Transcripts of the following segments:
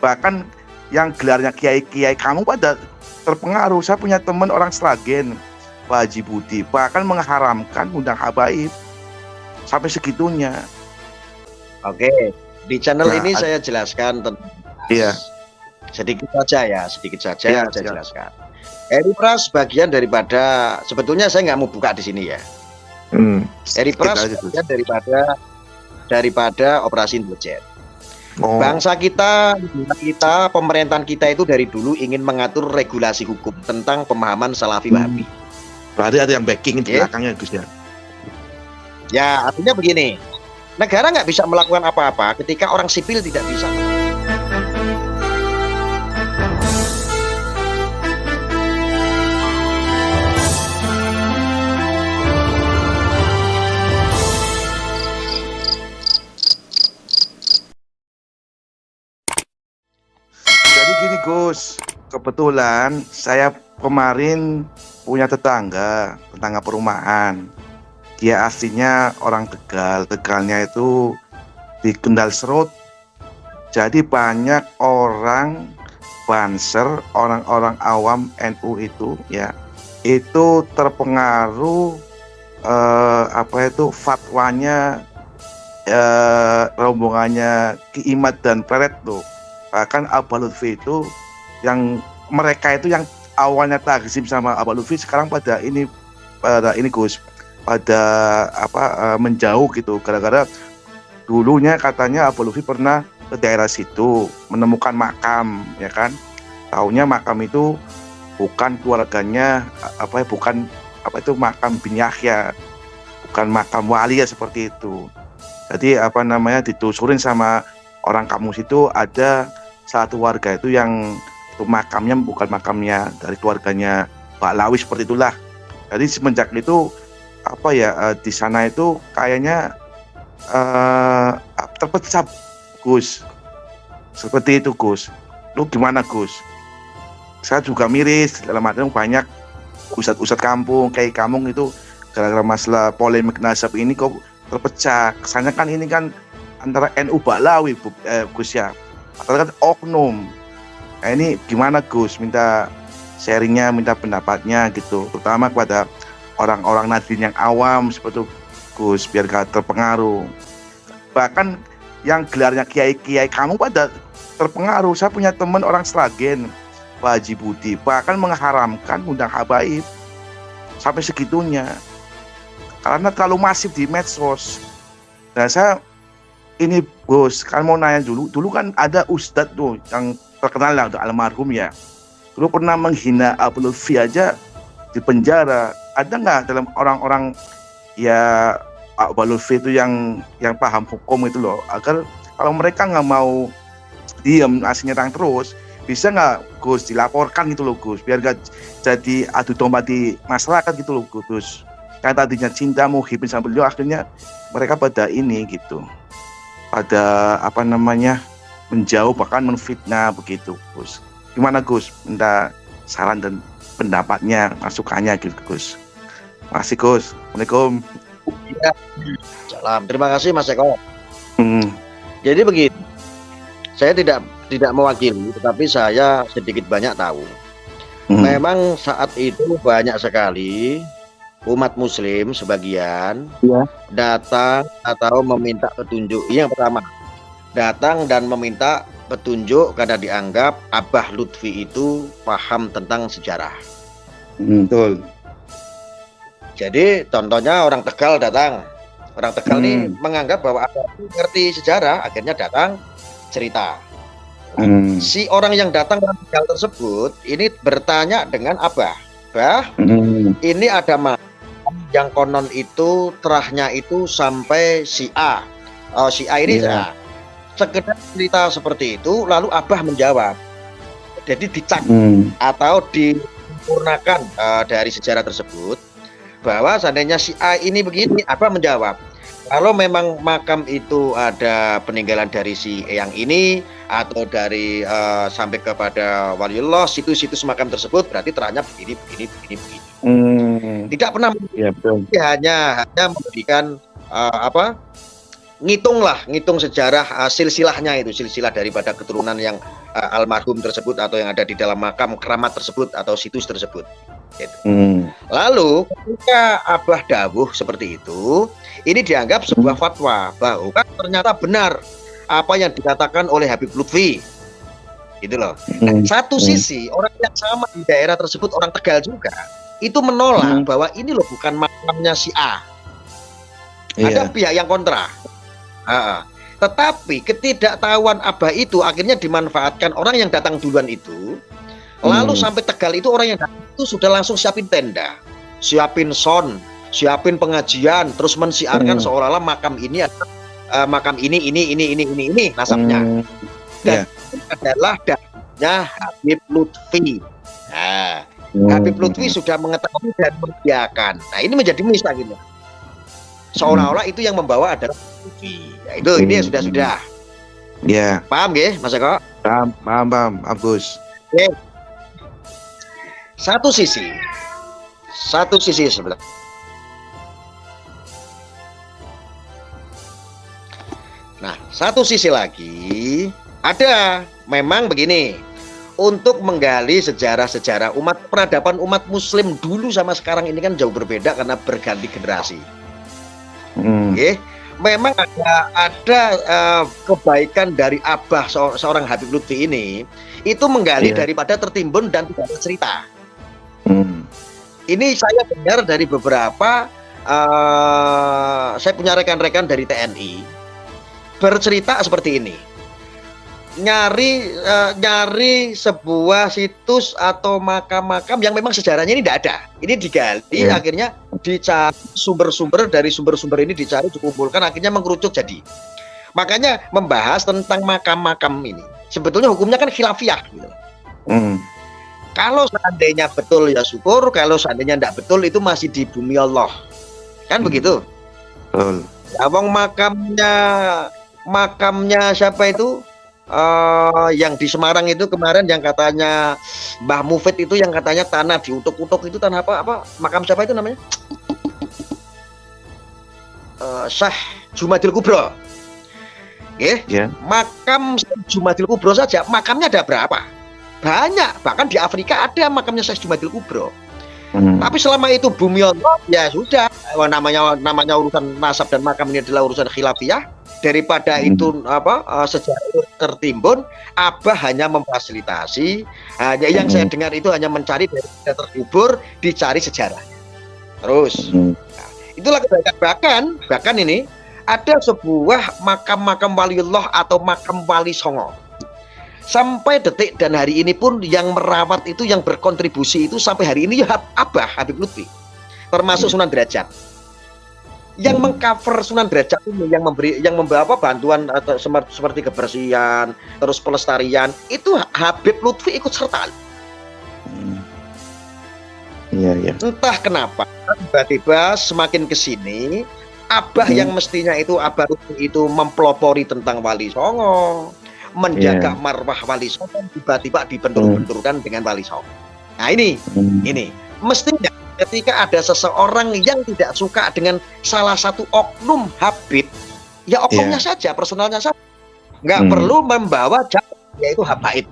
Bahkan yang gelarnya kiai-kiai kamu pada terpengaruh. Saya punya teman orang Sragen, Pak Haji Budi, bahkan mengharamkan undang habaib sampai segitunya. Oke, di channel Nah, ini saya jelaskan tentang iya, sedikit saja iya, saya siap. jelaskan. Eripras bagian daripada, sebetulnya saya nggak mau buka di sini ya. Eripras bagian daripada operasi intelijen. Bangsa kita, pemerintahan kita itu dari dulu ingin mengatur regulasi hukum tentang pemahaman Salafi Wahabi. Berarti ada yang backing di belakangnya, Gus ya? Ya, artinya begini, negara nggak bisa melakukan apa-apa ketika orang sipil tidak bisa. Jadi gini Gus, kebetulan saya kemarin punya tetangga perumahan. Dia aslinya orang Tegal, Tegalnya itu di Kendal Serut. Jadi banyak orang Banser, orang-orang awam NU itu ya, itu terpengaruh fatwanya rombongannya Ki Imad dan Peret tuh. Bahkan Abah Lutfi itu yang mereka itu yang awalnya takzim sama Abah Lutfi sekarang pada ini Gus, pada menjauh gitu, gara-gara dulunya katanya Abah Lutfi pernah ke daerah situ menemukan makam, ya kan, taunya makam itu bukan keluarganya bukan makam bin Yahya, bukan makam wali ya, seperti itu. Jadi ditelusurin sama orang kampung situ, ada satu warga itu yang itu makamnya bukan makamnya dari keluarganya Pak Lawi, seperti itulah. Jadi semenjak itu di sana itu kayaknya terpecah, Gus. Seperti itu, Gus. Lu gimana, Gus? Saya juga miris, dalam artian banyak ustadz kampung, kayak kampung itu gara-gara masalah polemik nasab ini kok terpecah. Kesannya kan ini kan antara NU Baklawi, Gus ya, atau kan oknum. Nah ini gimana, Gus? Minta sharingnya, minta pendapatnya gitu, terutama kepada orang-orang Nahdien yang awam seperti itu, Gus, biar gak terpengaruh. Bahkan yang gelarnya kiai-kiai kamu pada terpengaruh. Saya punya teman orang Sragen, Pak Haji Budi, bahkan mengharamkan undang habaib sampai segitunya karena terlalu masif di medsos. Nah saya ini, Gus, kan mau nanya dulu kan ada ustadz tuh yang terkenal lah, almarhum ya, dulu pernah menghina Abdul Lutfi aja di penjara. Ada nggak dalam orang-orang ya Abdul Lutfi itu yang paham hukum itu loh, agar kalau mereka nggak mau diam asli nyerang terus, bisa nggak, Gus, dilaporkan gitu loh, Gus, biar gak jadi adu domba di masyarakat gitu loh, Gus. Yang tadinya cinta muhibin sama beliau, akhirnya mereka pada ini gitu, pada menjauh, bahkan menfitnah begitu, Gus. Gimana, Gus? Minta saran dan pendapatnya, masukannya gitu, Gus. Makasih, Gus. Assalamualaikum. Ya, salam. Terima kasih, Mas Eko. Jadi begini, saya tidak mewakili, tetapi saya sedikit banyak tahu. Memang saat itu banyak sekali umat muslim sebagian datang atau meminta petunjuk. Yang pertama, datang dan meminta petunjuk karena dianggap Abah Lutfi itu paham tentang sejarah. Betul. Jadi contohnya orang Tegal datang. Orang Tegal ini menganggap bahwa Abah itu ngerti sejarah, akhirnya datang cerita. Si orang yang datang dari Tegal tersebut ini bertanya dengan Abah, ini ada yang konon itu terahnya itu sampai si A. Si A ini sekedar cerita seperti itu, lalu Abah menjawab. Jadi dicak atau disempurnakan dari sejarah tersebut, bahwa seandainya si A ini begini, Abah menjawab, kalau memang makam itu ada peninggalan dari si yang ini atau dari sampai kepada waliullah, situs-situs makam tersebut berarti terahnya begini. Tidak pernah hanya memberikan ngitung sejarah silsilahnya itu, silsilah daripada keturunan yang almarhum tersebut atau yang ada di dalam makam keramat tersebut atau situs tersebut. Gitu. Lalu ketika Abah dawuh seperti itu, ini dianggap sebuah fatwa bahwa ternyata benar apa yang dikatakan oleh Habib Lutfi. Gitu loh. Nah, satu sisi orang yang sama di daerah tersebut, orang Tegal juga, itu menolak bahwa ini loh bukan makamnya si A. Ada pihak yang kontra. Tetapi ketidaktahuan Abah itu akhirnya dimanfaatkan orang yang datang duluan itu. Lalu sampai Tegal itu orang yang datang itu sudah langsung siapin tenda, siapin sound, siapin pengajian, terus mensiarkan seolah-olah makam ini adalah makam ini nasabnya. Dan adalah dahnya Habib Lutfi. Nah, Habib Lutfi sudah mengetahui dan membiarkan. Nah, ini menjadi misal gitu. Seolah-olah itu yang membawa adalah Lutfi. Ya, itu ini sudah. Ya. Paham nggih, Mas Eko? Paham, Agus. Oke. Satu sisi sebenarnya. Nah, satu sisi lagi ada memang begini, untuk menggali sejarah-sejarah peradaban umat Muslim dulu sama sekarang ini kan jauh berbeda karena berganti generasi. Okay? Memang ada kebaikan dari Abah seorang Habib Lutfi ini, itu menggali daripada tertimbun dan tidak ada cerita. Ini saya dengar dari beberapa, saya punya rekan-rekan dari TNI bercerita seperti ini. Nyari sebuah situs atau makam-makam yang memang sejarahnya ini tidak ada. Ini digali, akhirnya dicari sumber-sumber, dari sumber-sumber ini dicari, dikumpulkan, akhirnya mengerucut jadi. Makanya membahas tentang makam-makam ini. Sebetulnya hukumnya kan khilafiyah gitu. Kalau seandainya betul ya syukur, kalau seandainya tidak betul itu masih di bumi Allah. Kan begitu? Ya, wong makamnya siapa itu? Yang di Semarang itu kemarin yang katanya Mbah Mufid itu, yang katanya tanah diutuk-utuk itu tanah apa? Makam siapa itu namanya? Syekh Jumadil Kubro. Makam Jumadil Kubro saja makamnya ada berapa? Banyak, bahkan di Afrika ada makamnya Syekh Jumadil Kubro. Tapi selama itu bumi Allah, ya sudah, namanya urusan nasab dan makam ini adalah urusan khilafiyah. Daripada itu sejarah itu tertimbun, Abah hanya memfasilitasi. Yang saya dengar itu hanya mencari dari terkubur, dicari sejarahnya. Terus, itulah kebaikan. Bahkan ini ada sebuah makam-makam waliullah atau makam wali songo. Sampai detik dan hari ini pun yang merawat itu, yang berkontribusi itu sampai hari ini ya Abah Habib Lutfi, termasuk Sunan Derajat. Yang mengcover Sunan Derajat ini, yang membawa bantuan atau seperti kebersihan, terus pelestarian, itu Habib Lutfi ikut serta. Entah kenapa tiba-tiba semakin kesini Abah yang mestinya itu Abah Lutfi itu mempelopori tentang Wali Songo, menjaga marwah Wali Songo, tiba-tiba dibentur-benturkan dengan Wali Songo. Nah ini mestinya ketika ada seseorang yang tidak suka dengan salah satu oknum Habib, ya oknumnya saja, personalnya saja, nggak perlu membawa jauh, yaitu habaib.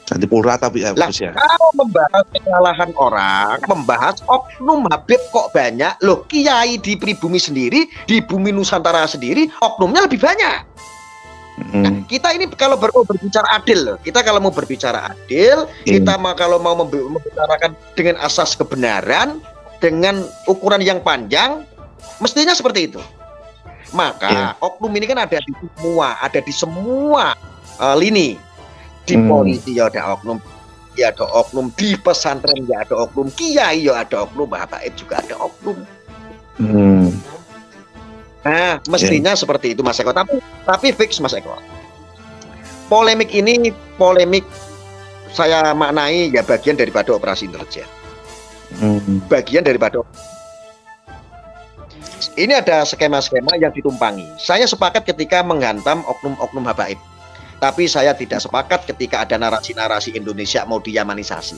Jadi pulra tapi ya. Kalau membahas kesalahan orang, membahas oknum Habib kok banyak, loh kiai di pribumi sendiri, di bumi Nusantara sendiri, oknumnya lebih banyak. Nah, kita ini kalau berbicara adil, kita kalau mau berbicara adil, kita kalau mau membicarakan dengan asas kebenaran, dengan ukuran yang panjang, mestinya seperti itu. Maka oknum ini kan ada di semua lini. Di polisi ya ada oknum, ya ada oknum, di pesantren ya ada oknum, kiai ya ada oknum, habaib juga ada oknum. Nah, mestinya seperti itu Mas Eko. Tapi fix Mas Eko. Polemik ini saya maknai ya bagian daripada operasi intelijen. Bagian daripada. Ini ada skema-skema yang ditumpangi. Saya sepakat ketika menghantam oknum-oknum habaib. Tapi saya tidak sepakat ketika ada narasi-narasi Indonesia mau diyamanisasi.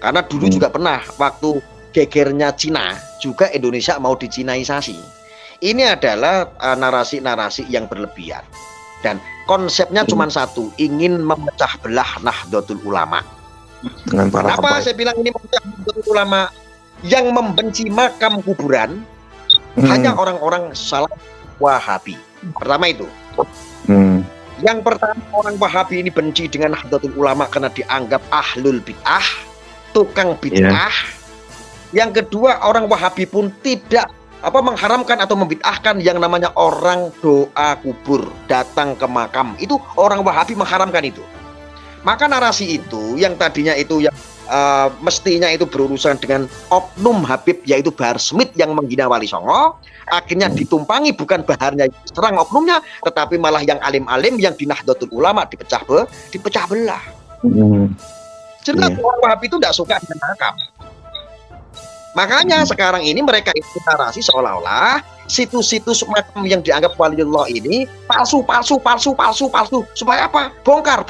Karena dulu juga pernah waktu gegernya Cina, juga Indonesia mau dicinaisasi. Ini adalah narasi-narasi yang berlebihan. Dan konsepnya cuma satu, ingin memecah belah Nahdlatul Ulama. Kenapa saya bilang ini memecah Nahdlatul Ulama? Yang membenci makam kuburan hanya orang-orang salah Wahabi. Pertama itu. Yang pertama, orang Wahabi ini benci dengan Nahdlatul Ulama karena dianggap ahlul bid'ah, tukang bid'ah. Yang kedua, orang Wahabi pun tidak mengharamkan atau membid'ahkan yang namanya orang doa kubur, datang ke makam. Itu orang Wahabi mengharamkan itu. Maka narasi itu yang tadinya itu yang mestinya itu berurusan dengan oknum Habib, yaitu Bahar Smith yang menghina Wali Songo, akhirnya ditumpangi bukan Baharnya serang oknumnya, tetapi malah yang alim-alim yang di Nahdlatul Ulama dipecah belah. Jelas orang Wahabi itu tidak suka dengan makam. Makanya sekarang ini mereka itu narasi seolah-olah situs-situs makam yang dianggap waliullah ini palsu. Supaya apa? Bongkar.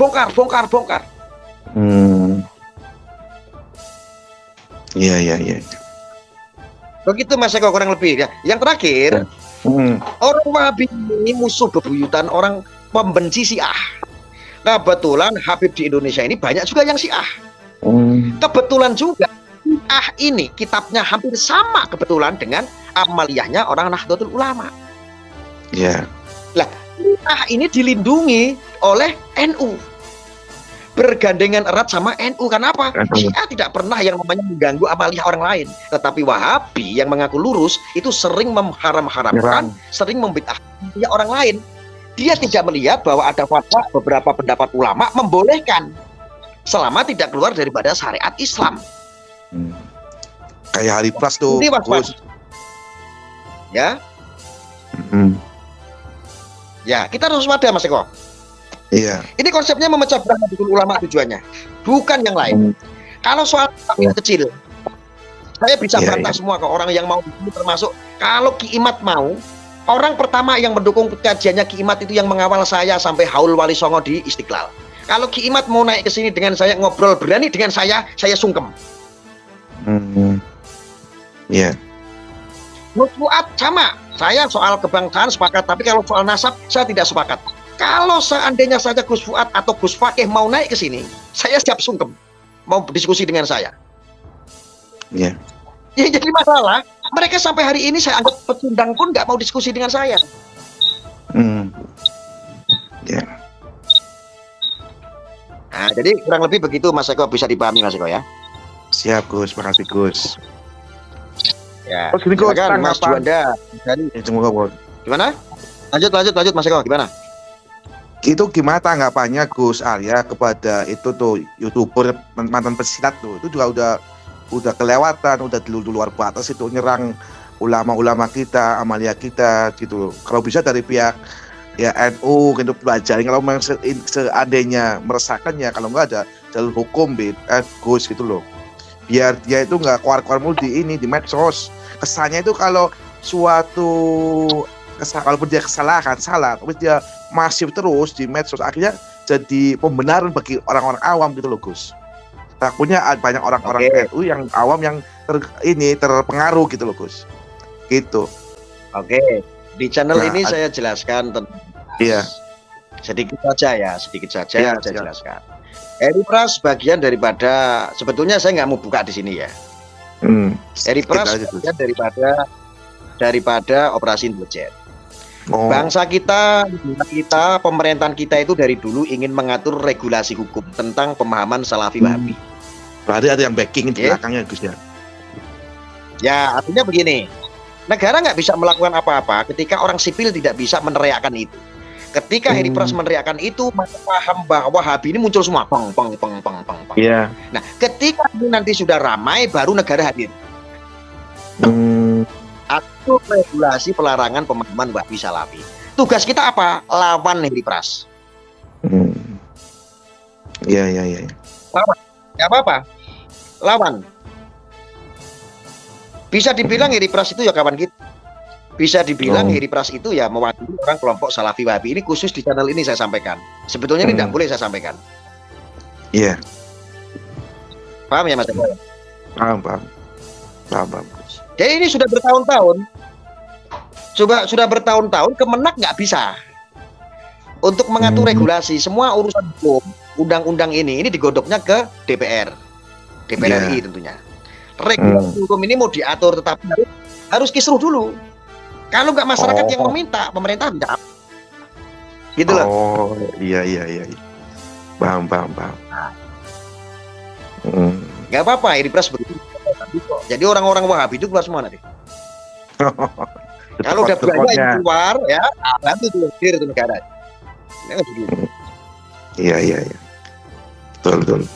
Iya. Begitu Mas Eko kurang lebih ya. Yang terakhir, orang Wahabi ini musuh bebuyutan orang pembenci Syiah. Kebetulan Habib di Indonesia ini banyak juga yang Syiah. Kebetulan juga ini kitabnya hampir sama kebetulan dengan amaliyahnya orang Nahdlatul Ulama. Iya. Lah, ini dilindungi oleh NU. Bergandengan erat sama NU. Kenapa? Syiah tidak pernah yang namanya mengganggu amaliyah orang lain. Tetapi Wahabi yang mengaku lurus itu sering mengharam-haramkan, sering membid'ahkan orang lain. Dia tidak melihat bahwa ada fatwa beberapa pendapat ulama membolehkan selama tidak keluar daripada syariat Islam. Kayak Hari Pras tuh. Ini ya. Ya, kita harus waspada Mas Eko. Iya. Ini konsepnya memecah belah Nahdlatul Ulama tujuannya, bukan yang lain. Kalau soal kecil, saya bisa bantah semua ke orang yang mau, termasuk kalau Ki Imat mau. Orang pertama yang mendukung kajiannya Ki Imat itu yang mengawal saya sampai haul Wali Songo di Istiqlal. Kalau Ki Imat mau naik ke sini dengan saya ngobrol berani dengan saya sungkem. Iya. Gus Fuad sama, saya soal kebangsaan sepakat, tapi kalau soal nasab saya tidak sepakat. Kalau seandainya saja Gus Fuad atau Gus Fakih mau naik ke sini, saya siap sungkem, mau diskusi dengan saya. Iya. Ya jadi masalah, mereka sampai hari ini saya anggap pecundang pun nggak mau diskusi dengan saya. Iya. Nah, jadi kurang lebih begitu Mas Eko, bisa dipahami Mas Eko ya. Siap Gus, makasih Gus. Ya. Terus gini Gus, Mas Juanda. Gimana? Lanjut Mas Eko, gimana? Itu gimana tanggapannya Gus Arya kepada itu tuh YouTuber mantan pesilat tuh? Itu juga udah kelewatan, udah di luar batas itu, nyerang ulama-ulama kita, amalia kita gitu. Kalau bisa dari pihak ya NU gitu belajar, kalau memang seandainya meresahkannya, kalau nggak ada jalur hukum Gus gitu loh. Biar dia itu nggak keluar-keluar mulu di medsos. Kesannya itu kalau kalaupun dia salah, tapi dia masif terus di medsos, akhirnya jadi pembenaran bagi orang-orang awam gitu loh Gus. Takutnya banyak orang-orang NU yang awam yang terpengaruh gitu loh Gus. Gitu. Oke. Di channel ini saya jelaskan tentang. Iya. Sedikit saja saya jelaskan. Eri Pras bagian daripada, sebetulnya saya nggak mau buka di sini ya. Eri Pras bagian daripada Operasi Intelijen. Bangsa kita, pemerintahan kita itu dari dulu ingin mengatur regulasi hukum tentang pemahaman Salafi Wahabi. Berarti ada yang backing di belakangnya Gus ya? Ya, artinya begini, negara nggak bisa melakukan apa-apa ketika orang sipil tidak bisa meneriakkan itu. Ketika Eri Pras meneriakkan itu, maka paham bahwa Wahabi ini muncul semua, peng. Iya. Nah, ketika ini nanti sudah ramai, baru negara hadir. Atau regulasi pelarangan pemahaman Wahabi Salafi. Tugas kita apa? Lawan Eri Pras. Iya. Lawan. Gak apa-apa. Lawan. Bisa dibilang Eri Pras itu ya kawan kita. Bisa dibilang Eri Pras itu ya mewakili orang kelompok Salafi Wahabi. Ini khusus di channel ini saya sampaikan. Sebetulnya ini tidak boleh saya sampaikan. Iya. Paham ya Mas? Paham. Jadi ini sudah bertahun-tahun. Coba sudah bertahun-tahun Kemenak nggak bisa untuk mengatur regulasi semua urusan hukum, undang-undang ini digodoknya ke DPR RI tentunya. Regulasi hukum ini mau diatur tetapi harus kisruh dulu. Kalau nggak masyarakat yang meminta, pemerintah tidak. Gitu loh. Oh, iya. Paham. Nggak apa-apa, ini pres begitu. Jadi orang-orang Wahabi itu keluar semua nanti. Kalau udah banyak yang keluar, ya, bantu itu negara. Iya. Betul.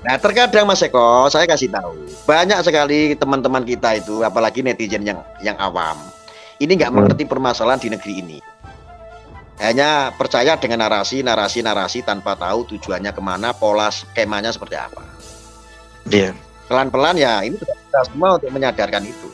Nah, terkadang Mas Eko, saya kasih tahu, banyak sekali teman-teman kita itu, apalagi netizen yang awam, ini nggak mengerti permasalahan di negeri ini. Hanya percaya dengan narasi tanpa tahu tujuannya kemana, pola skemanya seperti apa. Iya. Pelan-pelan ya, ini kita semua untuk menyadarkan itu.